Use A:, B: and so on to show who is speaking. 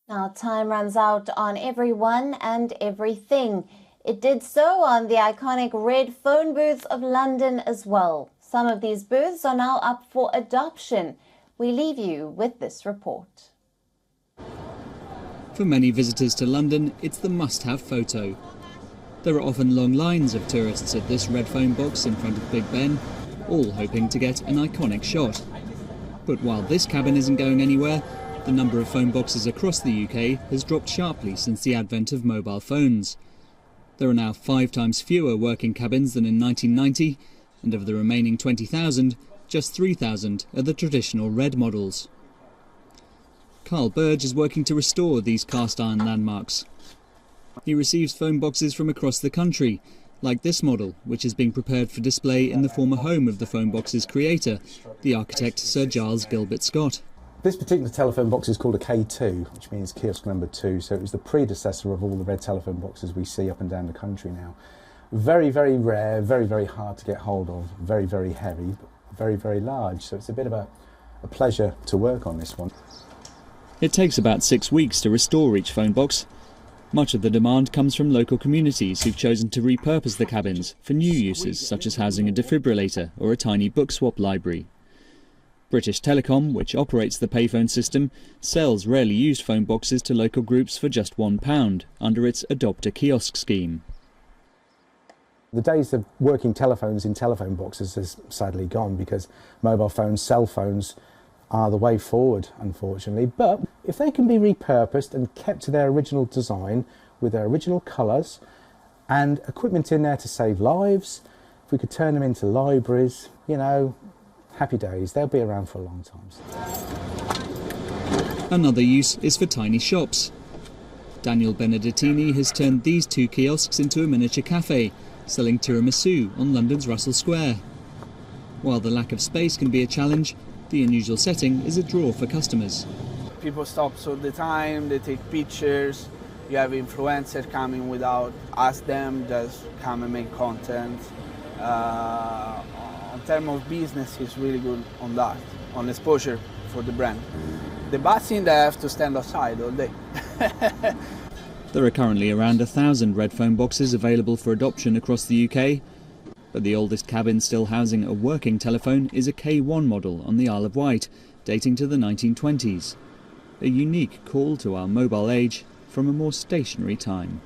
A: Now, time runs out on everyone and everything. It did so on the iconic red phone booths of London as well. Some of these booths are now up for adoption. We leave you with this report.
B: For many visitors to London, it's the must-have photo. There are often long lines of tourists at this red phone box in front of Big Ben, all hoping to get an iconic shot. But while this cabin isn't going anywhere, the number of phone boxes across the UK has dropped sharply since the advent of mobile phones. There are now 5 times fewer working cabins than in 1990, and of the remaining 20,000, just 3,000 are the traditional red models. Carl Burge is working to restore these cast-iron landmarks. He receives phone boxes from across the country, like this model, which is being prepared for display in the former home of the phone box's creator, the architect Sir Giles Gilbert Scott.
C: This particular telephone box is called a K2, which means kiosk number 2, so it was the predecessor of all the red telephone boxes we see up and down the country now. Very, very rare, very, very hard to get hold of, very, very heavy, but very, very large, so it's a bit of a pleasure to work on this one.
B: It takes about 6 weeks to restore each phone box. Much of the demand comes from local communities who've chosen to repurpose the cabins for new uses, such as housing a defibrillator or a tiny book swap library. British Telecom, which operates the payphone system, sells rarely used phone boxes to local groups for just £1 under its Adopt a Kiosk scheme.
C: The days of working telephones in telephone boxes is sadly gone because mobile phones, cell phones are the way forward, unfortunately. But if they can be repurposed and kept to their original design with their original colours and equipment in there to save lives, if we could turn them into libraries, you know, happy days. They'll be around for a long time.
B: Another use is for tiny shops. Daniel Benedettini has turned these 2 kiosks into a miniature cafe, selling tiramisu on London's Russell Square. While the lack of space can be a challenge, the unusual setting is a draw for customers.
D: People stop all the time, they take pictures, you have influencers coming without ask them, just come and make content. In terms of business, it's really good on that, on exposure for the brand. The bad thing, they have to stand outside all day.
B: There are currently around 1,000 red phone boxes available for adoption across the UK, but the oldest cabin still housing a working telephone is a K1 model on the Isle of Wight, dating to the 1920s. A unique call to our mobile age from a more stationary time.